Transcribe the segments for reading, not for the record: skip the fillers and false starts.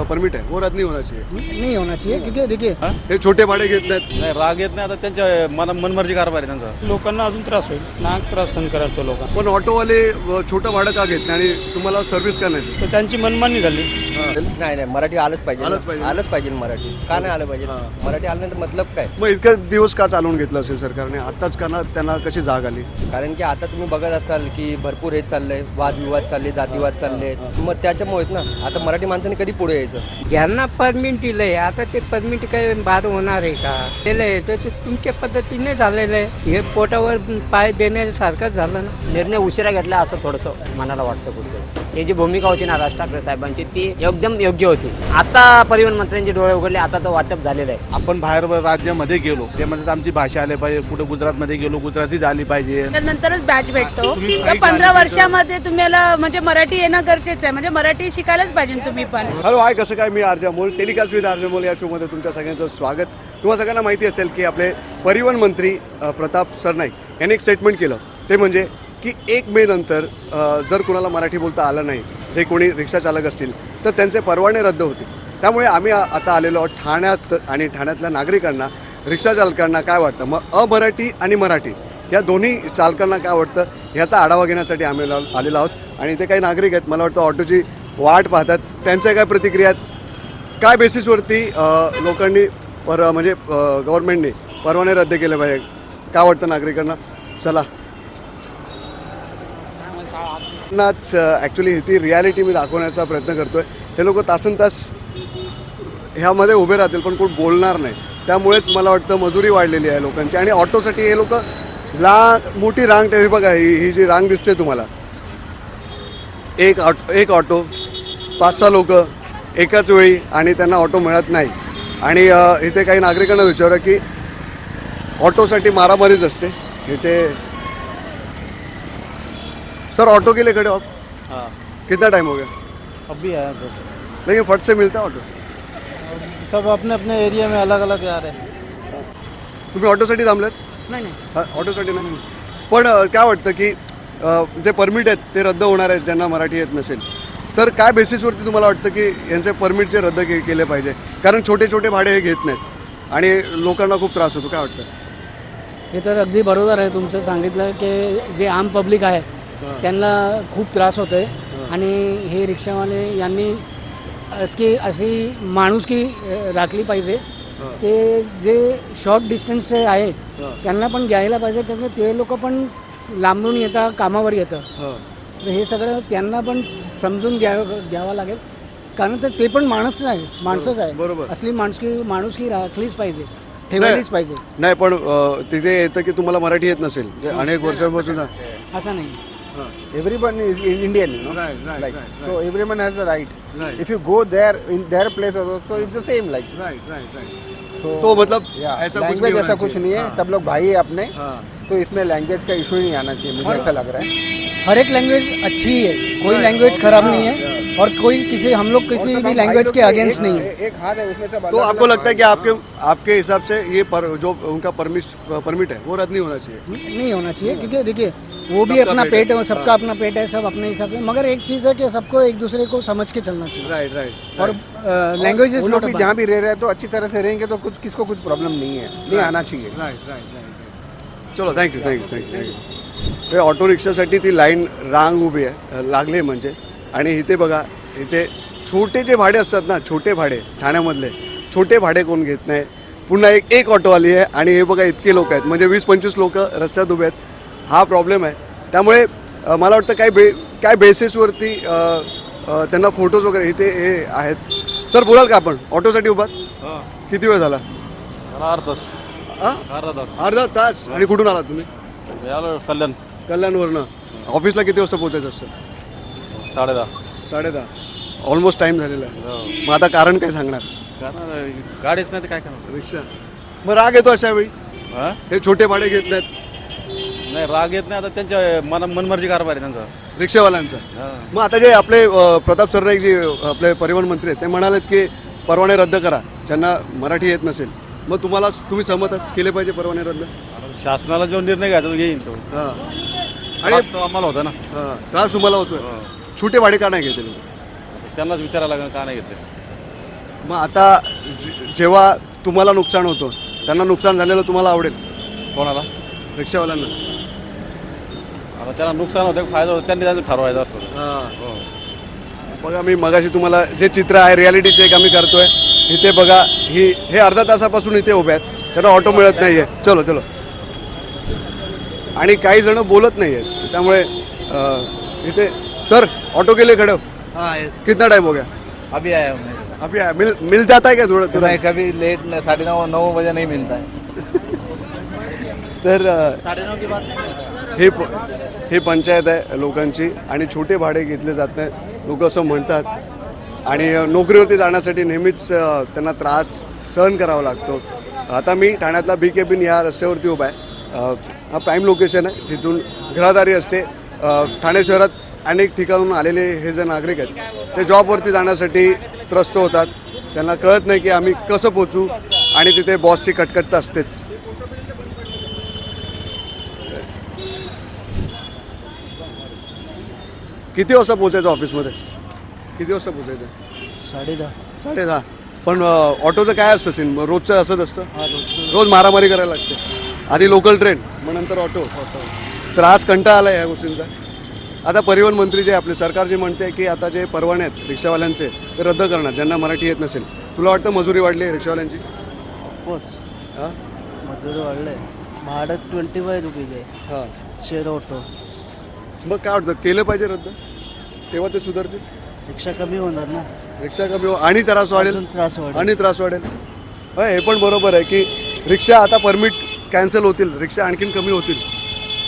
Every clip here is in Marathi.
परमिट है वो रद्द नहीं होना चाहिए। नहीं होना चाहिए क्योंकि देखिए हे छोटे भाडे घेत नाहीत, नाही राग येत नाही आता त्यांच्या मनमर्जी कारभार आहे त्यांचा. लोकांना अजून त्रास होईल, नाक त्रास सहन करायला तो लोकांना, पण ऑटोवाले छोटं भाडं का घेत नाही आणि तुम्हाला सर्व्हिस का नाही? तर त्यांची मनमानी झाली. नाही नाही मराठी आलंच पाहिजे, आलंच पाहिजे. आलंच पाहिजे मराठी. का नाही आलं पाहिजे? मराठी आलं नाही तर मतलब काय? मग इतक्या दिवस का चालवून घेतलं असेल सरकारने? आताच का ना त्यांना कशी जाग आली? कारण की आता तुम्ही बघत असाल की भरपूर हे चाललंय, वादविवाद चालले, जातीवाद चालले, मग त्याच्यामुळेच ना आता मराठी माणसाने कधी पुढे यायचं? ज्यांना परमिट दिलंय आता ते परमिट काही बाद होणार आहे का? दिलंय तर ते तुमच्या पद्धतीने झालेलं आहे. हे पोटावर पाय देण्यासारखंच झालं ना. निर्णय उशिरा घेतला असं थोडंसं मनाला वाटतं कुठे. ही जी भूमिका होती ना राज ठाकरे साहेबांची ती एकदम योग्य होती. आता परिवहन मंत्र्यांचे डोळे उघडले, आता तो वाटप झालेलं आहे. आपण बाहेर राज्यामध्ये गेलो ते म्हणतात आमची भाषा आली पाहिजे, कुठे गुजरातमध्ये गेलो गुजराती झाली पाहिजे. नंतरच बॅच भेटतो. तर 15 वर्षामध्ये तुम्हाला म्हणजे मराठी येणं गरजेचं आहे, म्हणजे मराठी शिकायलाच पाहिजे तुम्ही पण. हॅलो हाय, कसं काय? मी RJ Amol, telecast with RJ Amol या शोमध्ये तुमच्या सगळ्यांचं स्वागत. तुम्हाला सगळ्यांना माहिती असेल की आपले परिवहन मंत्री प्रताप सरनाईक यांनी एक स्टेटमेंट केलं. ते म्हणजे की 1 मे नंतर जर कोणाला मराठी बोलता आलं नाही, जे कोणी रिक्षा चालक असतील तर त्यांचे परवाने रद्द होतील. त्यामुळे आम्ही आता आलेलो आहोत ठाण्यात आणि ठाण्यातल्या नागरिकांना, रिक्षा चालकांना काय वाटतं, मग अमराठी आणि मराठी या दोन्ही चालकांना काय वाटतं ह्याचा आढावा घेण्यासाठी आम्ही आलेलो आहोत. आणि इथे काही नागरिक आहेत, मला वाटतं ऑटोची वाट पाहतात. त्यांच्या काय प्रतिक्रिया आहेत, काय बेसिसवरती लोकांनी म्हणजे गव्हर्नमेंटने परवाने रद्द केले पाहिजे, काय वाटतं नागरिकांना? चला नाच ॲक्च्युली ती रियालिटी मी दाखवण्याचा प्रयत्न करतो आहे. हे लोक तासनतास ह्यामध्ये उभे राहतील पण कोण बोलणार नाही. त्यामुळेच मला वाटतं मजुरी वाढलेली आहे लोकांची. आणि ऑटोसाठी हे लोक मोठी रांग ठेवी. बघा ही जी रांग दिसते तुम्हाला, एक ऑटो 5-6 लोक एकाच वेळी, आणि त्यांना ऑटो मिळत नाही. आणि इथे काही नागरिकांना विचारा की ऑटोसाठी मारामारीच असते इथे. सर ऑटो के लिए खड़े हो आप? हाँ कितना टाइम हो गया? अभी आया बस. लेकिन फट से मिलता है ऑटो? सब अपने अपने एरिया में अलग अलग आ रहे हैं. तुम्ही ऑटोसाठी थांबलेत? नाही ऑटोसाठी नाही. पण काय वाटतं की जे परमिट आहेत ते रद्द होणार आहेत ज्यांना मराठी येत नसेल, तर काय बेसिसवरती तुम्हाला वाटतं की यांचे परमिटचे रद्द केले पाहिजे? कारण छोटे छोटे भाडे हे घेत नाहीत आणि लोकांना खूप त्रास होतो. काय वाटतं? हे तर अगदी बरोबर आहे तुमचं सांगितलं की जे आम पब्लिक आहे त्यांना खूप त्रास होतो आहे. आणि हे रिक्षावाले यांनी अशी माणुसकी राखली पाहिजे. ते जे शॉर्ट डिस्टन्सचे आहे त्यांना पण घ्यायला पाहिजे, कारण ते लोक पण लांबून येतात, कामावर येतं. तर हे सगळं त्यांना पण समजून घ्यावं लागेल, कारण तर ते पण माणसंच आहे. बरोबर. असली माणुसकी राखलीच पाहिजे, ठेवायलीच पाहिजे. नाही पण तिथे येतं की तुम्हाला मराठी येत नसेल, अनेक वर्षांपासून असं नाही. Everyone is Indian, you know? Right. So everyone has the right. Right. If you go there in their place also, it's the same like. Right. So तो मतलब yeah, ऐसा कुछ language नहीं ऐसा होना कुछ चाहिए. नहीं है. हाँ. सब लोग भाई है अपने. हाँ. तो इसमें लैंग्वेज का इशू ही नहीं आना चाहिए, मुझे ऐसा लग रहा है. हर एक लैंग्वेज अच्छी है, कोई लैंग्वेज खराब नहीं है, और कोई हम लोग किसी और सब भी हम लैंग्वेज भाई के लोग अगेंस्ट नहीं है. एक हाथ है उसमें सब तो अलग आपको अलग लगता है कि आपके हिसाब से ये जो उनका परमिट है वो रद्द नहीं होना चाहिए? नहीं होना चाहिए, क्योंकि देखिए वो भी सबका अपना पेट पेट है. है, सबका अपना पेट है, सब अपने हिसाब से. मगर एक चीज़ है कि सबको एक दूसरे को समझ के चलना चाहिए. राइट. और लैंग्वेज इज वो नॉट लोग भी जहाँ भी रह रहे हैं तो अच्छी तरह से रहेंगे तो कुछ किसको कुछ प्रॉब्लम नहीं है, नहीं आना चाहिए. राईट. चलो थँक्यू. हे ऑटो रिक्षासाठी ती रांग उभी आहे, लागली म्हणजे. आणि इथे बघा, इथे छोटे जे भाडे असतात ना, छोटे भाडे ठाण्यामधले छोटे भाडे कोण घेत नाही. पुन्हा एक ऑटो आली आहे आणि हे बघा इतके लोक आहेत, म्हणजे 20-25 लोक रस्त्यात उभे आहेत. हा प्रॉब्लेम आहे. त्यामुळे मला वाटतं काय बेसिसवरती त्यांना फोटोज वगैरे इथे हे आहेत. सर बोलाल का आपण ऑटोसाठी उभात? किती वेळ झाला? अर्धा तास. आणि कुठून आलात तुम्ही? कल्याणवरनं. ऑफिसला किती वाजता पोहोचायचं असतं? 10:30. ऑलमोस्ट टाईम झालेला आहे. मग आता कारण काय सांगणार? गाडीच नाही तर काय करणार? रिक्षा. मग राग येतो अशा वेळी? हे छोटे भाडे घेत नाहीत, नाही राग येत नाही आता त्यांच्या मनमर्जी कारभार आहे त्यांचा रिक्षावाल्यांचा. मग आता जे आपले प्रताप सरनाईक जे आपले परिवहन मंत्री आहेत ते म्हणालेत की परवाने रद्द करा ज्यांना मराठी येत नसेल. मग तुम्ही सहमत आहात केले पाहिजे परवाने रद्द? शासनाला जो निर्णय घ्यायचा तो घेईन तो. आणि आम्हाला होता ना त्रास तुम्हाला होतोय. छोटे भाडे का नाही घेते? त्यांनाच विचारायला लागेल का नाही घेतले. मग आता जेव्हा तुम्हाला नुकसान होतं त्यांना नुकसान झालेलं तुम्हाला आवडेल? कोणाला? रिक्षावाल्यांना. आता त्यांना नुकसान होतं फायदा होतं त्यांनी त्याचं ठरवायचं असतं. हां. बघा मी मगाशी तुम्हाला जे चित्र आहे रियालिटी चेक आम्ही करतोय इथे बघा. हे अर्धा तासापासून इथे उभे आहेत, त्यांना ऑटो मिळत नाही आहे. चलो चलो. आणि काही जण बोलत नाही आहेत त्यामुळे इथे सर ऑटो के लिए खड़े हो? हाँ कितना टाइम हो गया? अभी आया हूँ. अभी आया. मिल जाता है क्या थोड़ा थोड़ा? नहीं, कभी लेट 9:30 बजे नहीं मिलता है. तर हे पंचायत आहे लोकांची आणि छोटे भाडे घेतले जात नाही लोक असं म्हणतात. आणि नोकरीवरती जाण्यासाठी नेहमीच त्यांना त्रास सहन करावा लागतो. आता मी ठाण्यातला BK या रस्त्यावरती उभा आहे. हा प्राईम लोकेशन आहे जिथून घरादारी असते. ठाणे शहरात अनेक ठिकाणून आलेले हे जे नागरिक आहेत ते जॉबवरती जाण्यासाठी त्रस्त होतात. त्यांना कळत नाही की आम्ही कसं पोचू आणि तिथे बॉसची कटकट तर असतेच. किती वाजता पोचायचं ऑफिसमध्ये? किती वाजता पोचायचं? 10:30. पण ऑटोचं काय असतं सीन? रोजचं असंच असतं? रोज मारामारी करायला लागते. आधी लोकल ट्रेन मग नंतर ऑटो. त्रास कंटाळा आला या गोष्टींचा. आता परिवहन मंत्री जे आपले सरकार जे म्हणते की आता जे परवाने आहेत रिक्षावाल्यांचे ते रद्द करणार ज्यांना मराठी येत नसेल. तुला वाटतं मजुरी वाढली आहे रिक्षावाल्यांची? हां मजूर वाढलंय. भाडं 25 रुपये आहे. हां. Share auto. मग काय वाटतं केलं पाहिजे रद्द तेव्हा ते सुधारतील? रिक्षा कमी होणार ना. रिक्षा कमी आणि त्रास वाढेल. त्रास वाढेल. आणि त्रास वाढेल. हे पण बरोबर आहे की रिक्षा आता परमिट कॅन्सल होतील, रिक्षा आणखीन कमी होतील,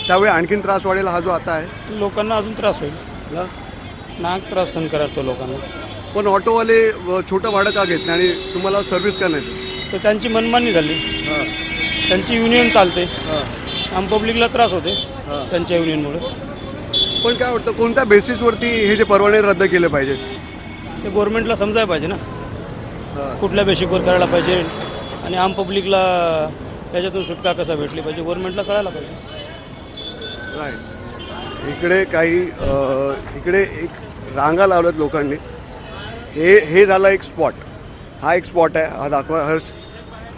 त्यावेळी आणखीन त्रास वाढेल. हा जो आता आहे लोकांना अजून त्रास होईल. नाक त्रास सहन करायला लोकांना. पण ऑटोवाले छोटं भाडं का घेत नाही आणि तुम्हाला सर्व्हिस का नाही? तर त्यांची मनमानी झाली. त्यांची युनियन चालते. आम पब्लिकला त्रास होते त्यांच्या युनियनमुळे. पण काय वाटतं कोणत्या बेसिसवरती हे जे परवाने रद्द केले पाहिजे? ते गव्हर्नमेंटला समजायला पाहिजे ना कुठल्या बेसिकवर करायला पाहिजे आणि आम पब्लिकला त्याच्यातून सुटका कसा भेटली पाहिजे गव्हर्नमेंटला कळायला पाहिजे. इकडे काही इकडे एक रांगा लावल्यात लोकांनी. हे झाला एक स्पॉट. हा एक स्पॉट आहे. हा दाखवा हर्ष.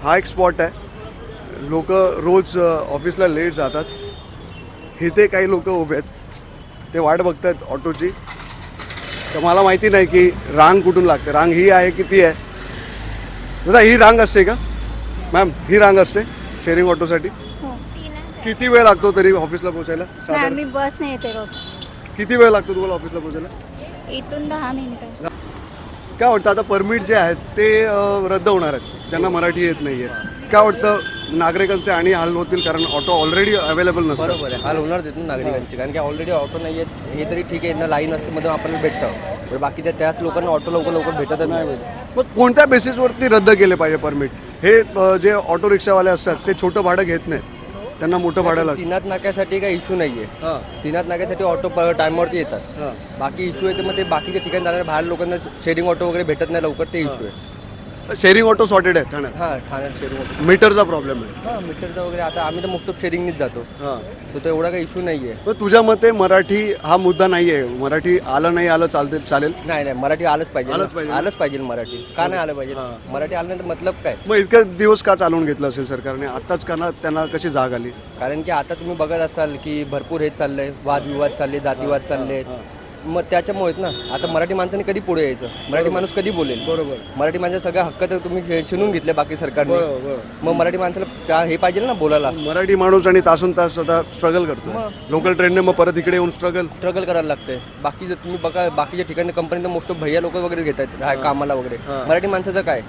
हा एक स्पॉट आहे. लोक रोज ऑफिसला लेट जातात. इथे काही लोक उभे आहेत ते वाट बघतात ऑटोची. तर मला माहिती नाही की रांग कुठून लागते. रांग ही आहे की ती आहे? दादा ही रांग असते का मॅम? ही रांग असते शेअरिंग ऑटोसाठी? किती वेळ लागतो तरी ऑफिसला पोहोचायला? साधारण मी बसने येते रोज. किती वेळ लागतो तुम्हाला ऑफिसला पोहोचायला? इथून 10 मिनिटं. काय वाटतं आता परमिट जे आहेत ते रद्द होणार आहेत ज्यांना मराठी येत नाही आहे. काय वाटतं नागरिकांचे आणि हाल होतील कारण ऑटो ऑलरेडी अवेलेबल नसतं? बरोबर आहे. हाल होणार देत नागरिकांची कारण की ऑलरेडी ऑटो नाही आहेत. हे तरी ठीक आहे ना लाईन असते मध्ये आपल्याला भेटतं. बाकीच्या त्याच लोकांना ऑटो लवकर भेटतच नाही. मग कोणत्या बेसिसवरती रद्द केले पाहिजे परमिट? हे जे ऑटो रिक्षावाले असतात ते छोटं भाडं घेत नाहीत, त्यांना मोठं भाडं लागतं. तिनात नाक्यासाठी काही इश्यू नाहीये. तिनात नाक्यासाठी ऑटो टाइमवरती येतात. बाकी इश्यू आहे मग ते बाकीच्या ठिकाणी जाणाऱ्या बाहेर लोकांना शेअरिंग ऑटो वगैरे भेटत नाही लवकर, ते इश्यू आहे. शेअरिंग ऑटो सॉर्टेड आहे ठाण्यात? हां ठाण्यात शेअरिंग ऑटो. मीटरचा प्रॉब्लेम आहे. हां मीटरचा वगैरे आता आम्ही तर मोस्ट ऑफ शेअरिंगनीच जातो. तो एवढा काही इश्यू नाहीये. पण तुझ्या मते मराठी हा मुद्दा नाही आहे? मराठी आलं नाही आलं चालेल? नाही मराठी आलंच पाहिजे. आलंच पाहिजे. आलंच पाहिजे मराठी. का नाही आलं पाहिजे? मराठी आलं नाही तर मतलब काय? मग इतकं दिवस का चालवून घेतलं असेल सरकारने? आताच का ना त्यांना कशी जाग आली? कारण की आता तुम्ही बघत असाल की भरपूर हेच चाललंय, वादविवाद चालले, जातीवाद चालले. मग त्याच्यामुळेच ना आता मराठी माणसाने कधी पुढे यायचं? मराठी माणूस कधी बोलेल? बरोबर. मराठी माणसाचे सगळे हक्क तर तुम्ही छिनून घेतले बाकी सरकारने. मग मराठी माणसाला हे पाहिजे ना बोलायला. मराठी माणूस आणि तासून तास आता स्ट्रगल करतो लोकल ट्रेनने, मग परत इकडे येऊन स्ट्रगल करायला लागते. बाकी जर तुम्ही बघा बाकीच्या ठिकाणी कंपनीत मोस्ट भैया लोक वगैरे घेतात कामाला वगैरे. मराठी माणसाचं काय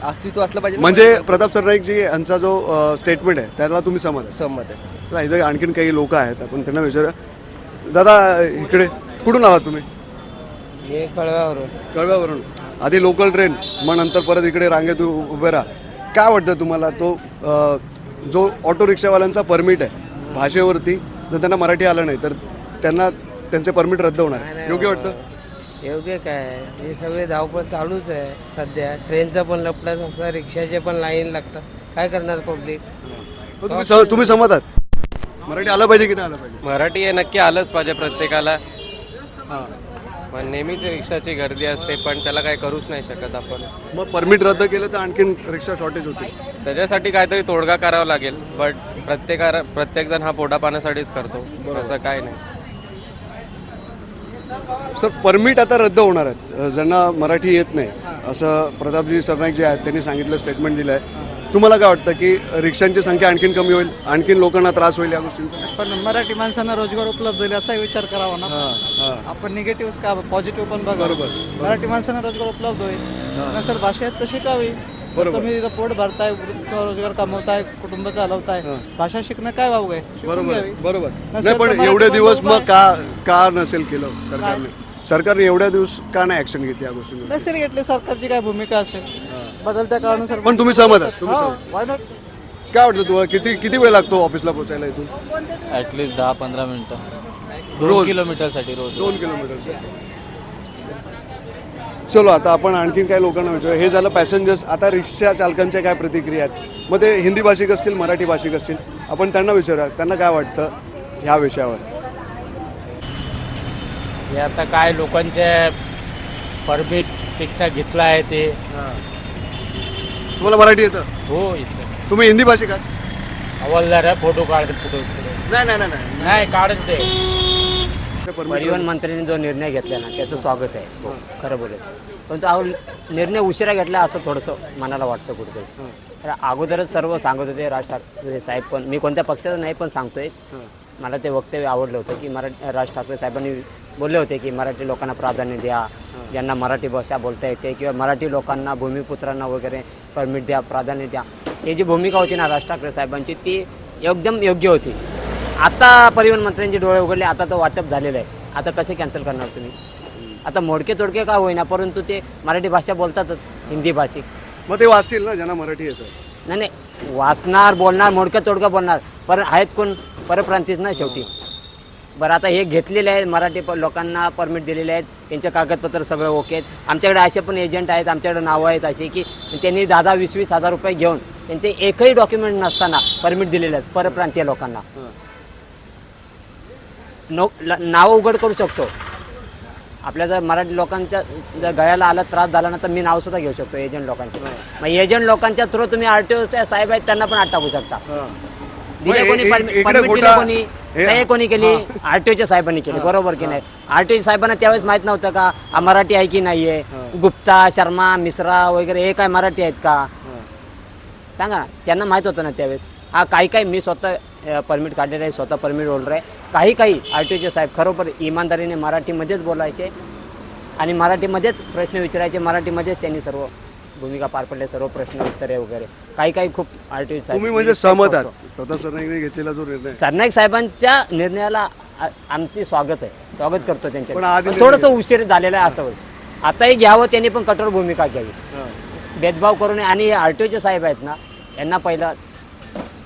अस्तित्व असलं पाहिजे. म्हणजे प्रताप सरनाईकजी यांचा जो स्टेटमेंट आहे त्याला तुम्ही सहमत आहे? इथे आणखीन काही लोक आहेत आपण त्यांना विचारूया. दादा इकडे कुठून आला तुम्ही? हे कळव्यावरून. कळव्यावरून. आधी लोकल ट्रेन मग नंतर परत इकडे रांगेत उभे राहा. काय वाटतं तुम्हाला तो जो ऑटो रिक्षावाल्यांचा परमिट आहे भाषेवरती जर त्यांना मराठी आलं नाही तर त्यांना त्यांचे परमिट रद्द होणार, योग्य वाटतं? योग्य काय? हे सगळे धावपळ चालूच आहे सध्या. ट्रेनचा पण लपडाच असतात, रिक्षाचे पण लाईन लागतात. काय करणार पब्लिक? तुम्ही सहमत आहात? मराठी आलं पाहिजे की नाही आलं पाहिजे? मराठी हे नक्की आलंच पाहिजे प्रत्येकाला. पण नेहमीच रिक्षाची गर्दी असते, पण त्याला काही करूच नाही शकत आपण. मग परमिट रद्द केलं तर आणखीन रिक्षा शॉर्टेज होते. त्याच्यासाठी काहीतरी तोडगा करावा लागेल, बट प्रत्येक जण हा पोटा पाण्यासाठीच करतो, असं काय नाही. सर परमिट आता रद्द होणार आहेत ज्यांना मराठी येत नाही असं प्रतापजी सरनाईक जे आहेत त्यांनी सांगितलं, स्टेटमेंट दिलं आहे. तुम्हाला काय वाटतं की रिक्षांची संख्या आणखीन कमी होईल, आणखीन लोकांना त्रास होईल या गोष्टींचा? पण मराठी माणसांना रोजगार उपलब्ध होईल याचा विचार करावा ना. आपण निगेटिव्ह का पॉझिटिव्ह पण बघा. बरोबर. मराठी माणसांना रोजगार उपलब्ध होईल. सर भाषा आहेत तर शिकावी. तुम्ही तिथं पोट भरताय, रोजगार कमवताय, कुटुंब चालवताय, भाषा शिकणं काय वाव आहे? बरोबर बरोबर. नाही पण एवढे दिवस मग का नसेल केलं सरकारने एवढ्या दिवस का नाही ऍक्शन घेतली या गोष्टींवर? नसेल घेतले, सरकारची काय भूमिका असेल बदलत्या काळानुसार. पण तुम्ही सहमत आहात? तुम्ही सहमत? Why not? काय वाटतं तुम्हाला किती वेळ लागतो ऑफिसला पोहोचायला इथून? ॲटलिस्ट 10-15 मिनिटं रोज? 2 किलोमीटरसाठी रोज. 2 किलोमीटर. चलो आता आपण आणखीन काही लोकांना विचारू. हे झालं पॅसेंजर्स. आता रिक्षा चालकांच्या काय प्रतिक्रिया आहेत, मग ते हिंदी भाषिक असतील, मराठी भाषिक असतील, आपण त्यांना विचारूया त्यांना काय वाटतं ह्या विषयावर. हे आता काय लोकांचे परमिट रिक्षा घेतला आहे ते. तुम्हाला मराठी येतं? हो इथं तुम्ही हिंदी भाषिक आहात? हवालदार आहे, फोटो काढते फोटो नाही काढत ते. परिवहन मंत्र्यांनी जो निर्णय घेतला ना त्याचं स्वागत आहे. हो, खरं बोलायचं. पण तो निर्णय उशिरा घेतला असं थोडंसं मनाला वाटतं कुठेतरी. तर अगोदरच सर्व सांगत होते राज ठाकरे साहेब, पण मी कोणत्या पक्षाचं नाही पण सांगतोय, मला ते वक्तव्य आवडलं होतं की राज ठाकरे साहेबांनी बोलले होते की मराठी लोकांना प्राधान्य द्या, ज्यांना मराठी भाषा बोलता येते किंवा मराठी लोकांना भूमिपुत्रांना वगैरे परमिट द्या, प्राधान्य द्या. ही जी भूमिका होती ना राज ठाकरे साहेबांची ती एकदम योग्य होती. आता परिवहन मंत्र्यांचे डोळे उघडले, आता तो वाटप झालेलं आहे. आता कसे कॅन्सल करणार तुम्ही? आता मोडके तोडके का होईना, परंतु ते मराठी भाषा बोलतातच, हिंदी भाषिक. मग ते वाचतील ना ज्यांना मराठी येतं? नाही वाचणार, बोलणार, मोडकं तोडकं बोलणार, पण आहेत कोण परप्रांतीच ना शेवटी. बरं आता हे घेतलेले आहेत, मराठी लोकांना परमिट दिलेले आहेत, त्यांचे कागदपत्र सगळं ओके आहेत. आमच्याकडे असे पण एजंट आहेत, आमच्याकडे नावं आहेत अशी की त्यांनी 10-20 हजार रुपये घेऊन त्यांचे एकही डॉक्युमेंट नसताना परमिट दिलेले आहेत परप्रांतीय लोकांना. नावं उघड करू शकतो. आपल्या जर मराठी लोकांच्या जर गळ्याला आला त्रास झाला ना तर मी नावसुद्धा घेऊ शकतो एजंट लोकांचे. मग एजंट लोकांच्या थ्रू तुम्ही RTO साहेब आहेत त्यांना पण आत टाकू शकता. दिले कोणी परमिट दिले कोणी, सही कोणी केली? RTOच्या साहेबांनी केली, बरोबर की नाही? RTOच्या साहेबांना त्यावेळेस माहित नव्हतं का हा मराठी आहे की नाहीये? गुप्ता, शर्मा, मिश्रा वगैरे हे काय मराठी आहेत का? सांगा ना, त्यांना माहित होतं ना त्यावेळेस. हा काही मी स्वतः परमिट काढलेलं आहे, स्वतः परमिट होल्डर आहे. काही RTOचे साहेब खरोखर इमानदारीने मराठीमध्येच बोलायचे आणि मराठीमध्येच प्रश्न विचारायचे, मराठीमध्येच त्यांनी सर्व भूमिका पार पडले, सर्व प्रश्न उत्तरे वगैरे. काही खूप RTO साहेब. तुम्ही म्हणजे सहमत आहात प्रताप सरनाईकने घेतलेला जो निर्णय? सरनाईक साहेबांच्या निर्णयाला आमचे स्वागत आहे, स्वागत करतो त्यांच्या. पण आधी थोडंसं उशीर झालेला आहे असं होईल. आताही घ्यावं, त्यांनी पण कठोर भूमिका घ्यावी, भेदभाव करू नये. आणि RTOचे साहेब आहेत ना, यांना पहिलं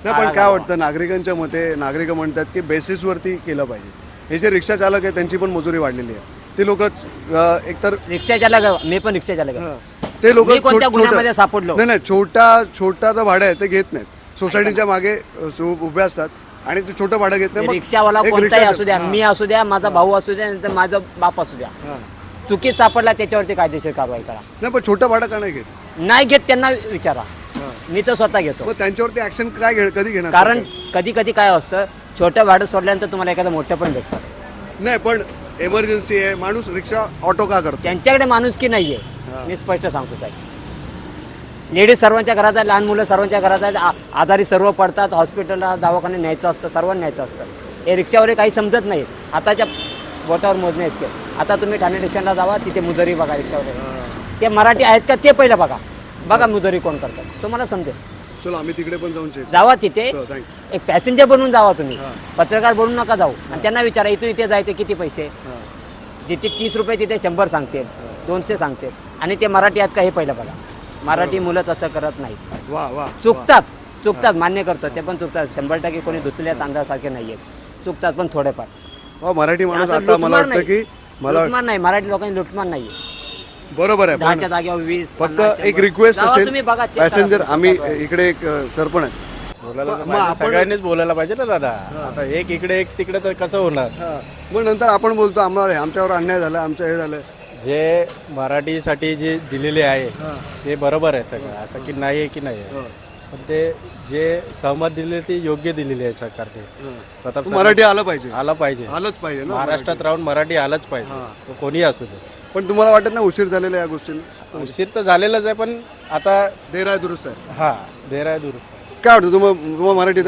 नाही. पण काय वाटतं नागरिकांच्या मते, नागरिक म्हणतात की बेसिसवरती केलं पाहिजे. हे जे रिक्षा चालक आहे त्यांची पण मजुरी वाढलेली आहे. ते लोक एकतर रिक्षा चालक, मी पण रिक्षा चालक आहे, ते लोक कोणत्या गुन्ह्यामध्ये सापडलो नाही, छोटा भाडं आहे ते घेत नाहीत. सोसायटीच्या मागे उभे असतात आणि ते छोटं भाडं घेत नाही. रिक्षावाला कोणताही असू द्या, मी असू द्या, माझा भाऊ असू द्या, नंतर माझा बाप असू द्या, चुकीत सापडला त्याच्यावरती कायदेशीर कारवाई करा. नाही पण छोटं भाडं का नाही घेत? नाही घेत त्यांना विचारा, मी तर स्वतः घेतो. मग त्यांच्यावरती ऍक्शन कधी घेणार? कारण कधी काय असतं, छोटं भाडं सोडल्यानंतर तुम्हाला एखादं मोठं पण भेटतं. नाही पण एमर्जन्सी आहे, माणूस रिक्षा ऑटो का करतो? त्यांच्याकडे माणुसकी नाहीये, मी स्पष्ट सांगतो साहेब. लेडीज सर्वांच्या घरात आहे, लहान मुलं सर्वांच्या घरात आहेत, आजारी सर्व पडतात, हॉस्पिटलला दवाखान्यात न्यायचं असतं, सर्वांना न्यायचं असतं. हे रिक्षावाले काही समजत नाही, आताच्या बोटावर मोजणे इतके. आता तुम्ही ठाणे स्टेशनला जावा, तिथे मुजरी बघा रिक्षावाले, ते मराठी आहेत का ते पहिलं बघा मुजरी कोण करतात, तुम्हाला समजेल. चलो आम्ही तिकडे पण जाऊन जावा, तिथे एक पॅसेंजर बनून जावा तुम्ही, पत्रकार बनून नका जाऊ. आणि त्यांना विचारा इथून इथे जायचे किती पैसे. जिथे 30 रुपये तिथे 100 सांगतील, 200 सांगतील. आणि ते मराठी आहेत का हे पहिलं बघा. मराठी मुलं तसं करत नाहीत, चुकतात मान्य करतो, ते पण चुकतात. 100% कोणी धुतल्या तांदळासारखे नाहीयेत, चुकतात पण थोडेफार. मराठी माणूस आता मला वाटतं की लुटमार नाही, मराठी लोकांनी लुटमार नाहीये. बरोबर आहे. 10च्या जागेवर 20. फक्त एक रिक्वेस्ट असेल तुम्ही बघा, पॅसेंजर, आम्ही इकडे एक सरपण आहे, बोलायला तर मग पाहिजे, आपण- सगळ्यांनीच बोलायला पाहिजे ना दादा. आता एक इकडे एक तिकडे तर कसं होणार. मग नंतर आपण बोलतो आम्हाला आमच्यावर अन्याय झाला, आमचं हे झालं. जे मराठीसाठी जे दिलेले आहे ते बरोबर आहे सगळं, असं की नाही आहे की नाही आहे. पण ते जे सहमत दिलेले ते योग्य दिलेले आहे सरकारने. प्रताप सर मराठी आलं पाहिजे, आलं पाहिजे. आलंच पाहिजे ना महाराष्ट्रात राहून मराठी आलंच पाहिजे, तो कोणी असू दे. पण तुम्हाला वाटत नाही उशीर झालेला या गोष्टीला? उशीर तर झालेलाच आहे, पण आता देर आहे दुरुस्त आहे. हा देर आहे दुरुस्त. क्या वाटतं तुम्हाला मराठी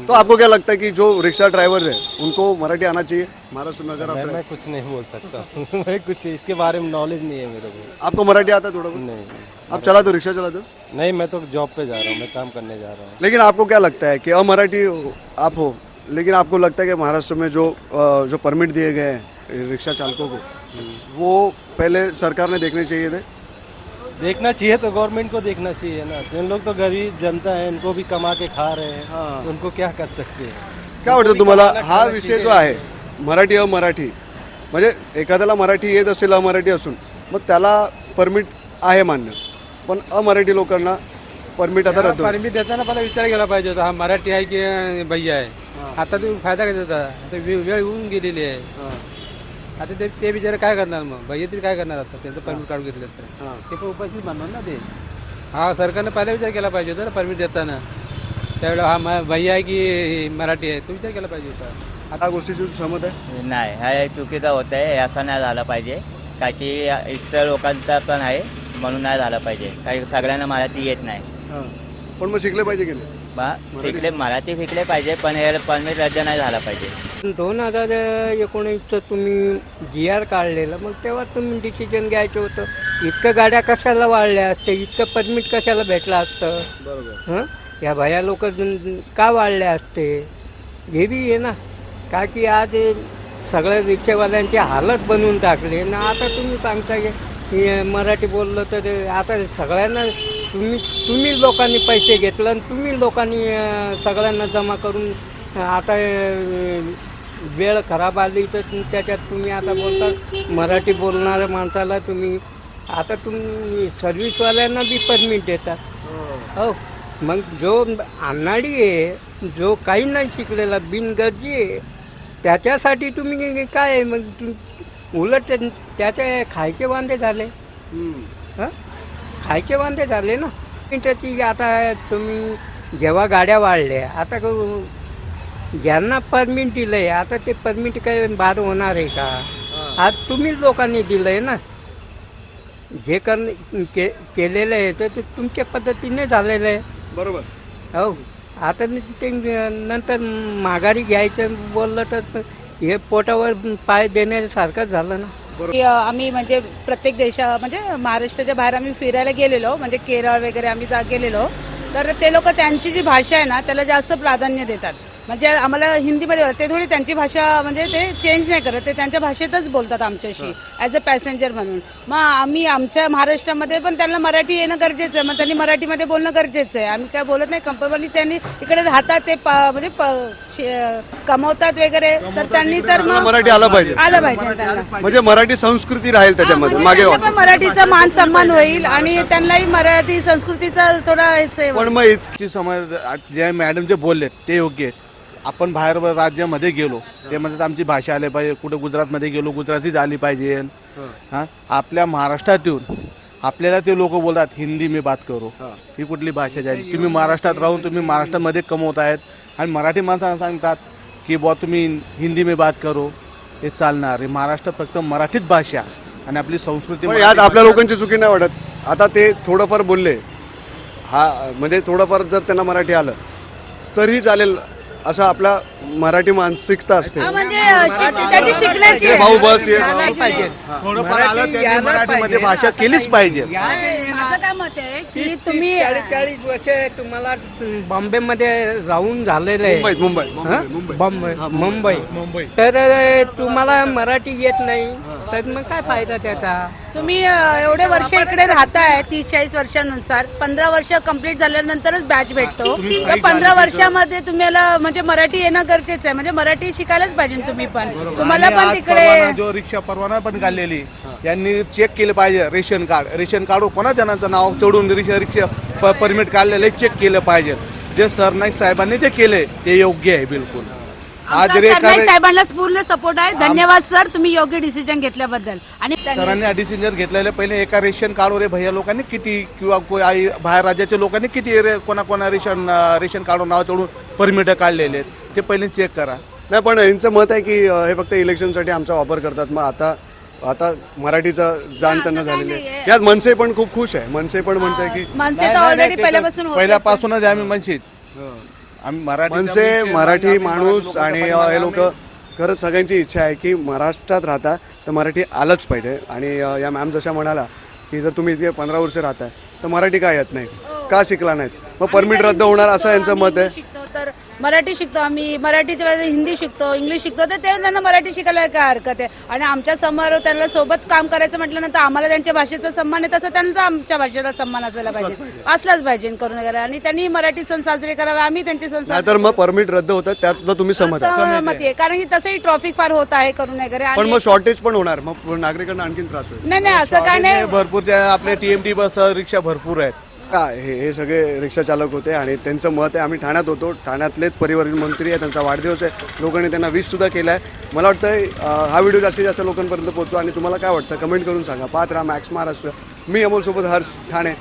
तो आपको क्या लगता है कि जो रिक्शा ड्राइवर है उनको मराठी आना चाहिए महाराष्ट्र में? अगर मैं कुछ नहीं बोल सकता मैं कुछ इसके बारे में नॉलेज नहीं है मेरे को. आपको मराठी आता है थोड़ा बहुत? नहीं आप चला तो रिक्शा चलाते हो? नहीं, मैं तो जॉब पे जा रहा हूँ, मैं काम करने जा रहा हूँ. लेकिन आपको क्या लगता है कि अमराठी आप हो, लेकिन आपको लगता है कि महाराष्ट्र में जो परमिट दिए गए हैं रिक्शा चालकों को वो पहले सरकार ने देखने चाहिए थे? देखना चाहिए तो गवर्नमेंट को देखना चाहिए ना. उन लोग तो गरीब जनता है, उनको भी कमा के खा रहे हैं. तो उनको क्या कर सकते हैं. काय वाटतं तुम्हाला हा विषय जो आहे मराठी अमराठी, म्हणजे एखाद्याला मराठी येत असेल अमराठी असून मग त्याला परमिट आहे मान्य, पण अमराठी लोकांना परमिट आता रद्द होईल. परमिट देताना मला विचार केला पाहिजे होता, हा मराठी आहे की भैया आहे. आता तुम्ही फायदा काय देता, आता वेळ येऊन गेलेली आहे. आता ते बिचारे काय करणार, मग भैया तरी काय करणार आता, त्यांचं परमिट काढून घेतलं तर ते पण उपाशीच बनणार ना ते. हा सरकारनं पहिला विचार केला पाहिजे होता ना परमिट देताना. त्यावेळेला हा भैया आहे की मराठी आहे तो विचार केला पाहिजे होता. आता गोष्टीची सहमत आहे? नाही, हा चुकीचा होत आहे, असं नाही झालं पाहिजे. का की इतर लोकांचा पण आहे म्हणून नाही झालं पाहिजे. काही सगळ्यांना मराठी येत नाही. पण मग शिकले पाहिजे की नाही? शिकले मराठी शिकले पाहिजे, पण हे परमिट रद्द नाही झाला पाहिजे. 2019चं तुम्ही जी आर काढलेलं, मग तेव्हा तुम्ही डिसिजन घ्यायचं होतं. इतकं गाड्या कशाला वाढल्या असते, इतकं परमिट कशाला भेटलं असतं. बरोबर. या भया लोक का वाढले असते हे बी आहे ना. का की आज सगळ्या रिक्षावाल्यांची हालत बनवून टाकली ना. आता तुम्ही सांगता की मराठी बोललं तर आता सगळ्यांना तुम्ही लोकांनी पैसे घेतलं आणि तुम्ही लोकांनी सगळ्यांना जमा करून आता वेळ खराब आली तर त्याच्यात तुम्ही आता बोलता मराठी बोलणाऱ्या माणसाला तुम्ही आता तुम्ही सर्व्हिसवाल्यांना बी परमिट देतात. हो, मग जो अनाडी आहे, जो काही नाही शिकलेला बिनगर्जी आहे, त्याच्यासाठी तुम्ही काय आहे मग उलट त्याचे खायचे वांदे झाले. खायचे वांदे झाले ना. त्याची आता तुम्ही जेव्हा गाड्या वाढल्या, आता ज्यांना परमिट दिलंय आता ते परमिट काय बाद होणार आहे का? आज तुम्ही लोकांनी दिलंय ना. जे केलेलं आहे तर ते तुमच्या पद्धतीने झालेलं आहे. बरोबर. हो, आता ते नंतर माघारी घ्यायचं बोललं तर हे पोटावर पाय देण्यासारखंच झालं ना. आम्ही म्हणजे प्रत्येक म्हणजे महाराष्ट्राच्या बाहेर आम्ही फिरायला गेलेलो, म्हणजे केरळ वगैरे आम्ही गेलेलो, तर ते लोक त्यांची जी भाषा आहे ना त्याला जास्त प्राधान्य देतात. म्हणजे आम्हाला हिंदीमध्ये ते थोडी त्यांची भाषा म्हणजे ते चेंज नाही करत, ते त्यांच्या भाषेतच बोलतात आमच्याशी ॲज अ पॅसेंजर म्हणून. मग आम्ही आमच्या महाराष्ट्रामध्ये पण त्यांना मराठी येणं गरजेचं आहे, मग त्यांनी मराठीमध्ये बोलणं गरजेचं आहे. आम्ही काय बोलत नाही. कंपनी त्यांनी इकडे राहतात, ते म्हणजे कमवतात वगैरे, तर त्यांनी तर मग मराठी आलं पाहिजे त्यांना, म्हणजे मराठी संस्कृती राहील त्याच्यामध्ये मागे. त्यांना पण मराठीचा मान सन्मान होईल आणि त्यांनाही मराठी संस्कृतीचा थोडा पण मग ची समज जे मॅडम जे बोलले ते योग्य आहे. आपण बाहेर राज्यामध्ये गेलो ते म्हणतात आमची भाषा आली पाहिजे. कुठे गुजरातमध्ये गेलो गुजरातीच आली पाहिजे. हां, आपल्या महाराष्ट्रात येऊन आपल्याला ते लोक बोलतात हिंदी में बात करो. ही कुठली भाषा झाली? तुम्ही महाराष्ट्रात राहून तुम्ही महाराष्ट्रामध्ये कमवतायत आणि मराठी माणसांना सांगतात की बुवा तुम्ही हिंदी में बात करो. हे चालणार आहे. महाराष्ट्रात फक्त मराठीच भाषा आणि आपली संस्कृती. यात आपल्या लोकांची चुकी नाही वाटत. आता ते थोडंफार बोलले, हा म्हणजे थोडंफार जर त्यांना मराठी आलं तरी चालेल असं आपल्या मराठी मानसिकता असते. म्हणजे त्याची शिकण्याची भाऊ बस थोडंफार आलं त्यांनी मराठीमध्ये भाषा केलीच पाहिजे. माझं काय मत आहे की तुम्ही 40 वर्ष तुम्हाला बॉम्बेमध्ये राहून झालेलं आहे. मुंबई तर तुम्हाला मराठी येत नाही तर मग काय फायदा त्याचा? तुम्ही एवढे वर्ष इकडे राहताय 30-40 वर्षानुसार, 15 वर्ष कंप्लीट झाल्यानंतरच बॅच भेटतो. तर 15 वर्षामध्ये तुम्हाला म्हणजे मराठी येणं गरजेचं आहे. म्हणजे मराठी शिकायलाच पाहिजे तुम्ही पण. तुम्हाला पण तिकडे जो रिक्षा परवाना पण काढलेली यांनी चेक केलं पाहिजे. रेशन कार्ड कोणा जणांचं नाव चढून रिक्षा परमिट काढलेलं चेक केलं पाहिजे. जे सरनाईक साहेबांनी जे केले ते योग्य आहे बिलकुल. आज आमचा रेखा सरनाईक साहेबांना पूर्ण सपोर्ट आहे. धन्यवाद सर, तुम्ही योग्य डिसिजन घेतल्याबद्दल. आणि सरांनी डिसिजन घेतलेले पहिले एका रेशन कार्डवर भैया लोकांनी किती किंवा बाहेर राज्याच्या लोकांनी किती कोणा रेशन कार्डवर नाव चढून परमिट काढलेले आहेत ते पहिले चेक करा. नाही, पण यांचं मत आहे की हे फक्त इलेक्शनसाठी आमचा वापर करतात. मग आता मराठीचं जाण त्यांना झालेली आहे. यात मनसे पण खूप खुश आहे. मनसे पण म्हणते की मनसे तर ऑलरेडी पहिल्यापासून होते. पहिल्यापासूनच आम्ही म्हणशीत आम्ही मराठी मनसे मराठी माणूस आणि हे लोक खरंच सगळ्यांची इच्छा आहे की महाराष्ट्रात राहता तर मराठी आलंच पाहिजे. आणि या मॅम जशा म्हणाला की जर तुम्ही इथे 15 वर्ष राहताय तर मराठी का येत नाही, का शिकला नाहीत, मग परमिट रद्द होणार असं यांचं मत आहे. तर मराठी शिकतो आम्ही, मराठीच्या वेळेस हिंदी शिकतो, इंग्लिश शिकतो, तर ते त्यांना मराठी शिकायला काय हरकत आहे. आणि आमच्या समोर त्यांना सोबत काम करायचं म्हटल्यानंतर आम्हाला त्यांच्या भाषेचा सन्मान आहे, तसं त्यांचा आमच्या भाषेला सन्मान असायला पाहिजे, असलाच पाहिजे करून वगैरे. आणि त्यांनी मराठी सण साजरे करावे, आम्ही त्यांचे सण नाही तर मग परमिट रद्द होतं त्यात सुद्धा तुम्ही सहमत आहे. सहमती आहे, कारण की तसंही ट्रॉफिक फार होत आहे करून वगैरे. पण आणि मग शॉर्टेज पण होणार, मग नागरिकांना आणखीन त्रास होईल. नाही असं काय नाही. भरपूर आपले TMT बस रिक्षा भरपूर आहेत. का हे सगळे रिक्षा चालक होते आणि त्यांचं मत आहे. आम्ही ठाण्यात होतो, ठाण्यातलेच परिवहन मंत्री आहे, त्यांचा वाढदिवस आहे, लोकांनी त्यांना विश सुद्धा केला आहे. मला वाटतं हा व्हिडिओ जास्तीत जास्त लोकांपर्यंत पोहोचवा. आणि तुम्हाला काय वाटतं कमेंट करून सांगा. पाहत राहा मॅक्स महाराष्ट्र. मी अमोल सोबत हर्ष, ठाणे.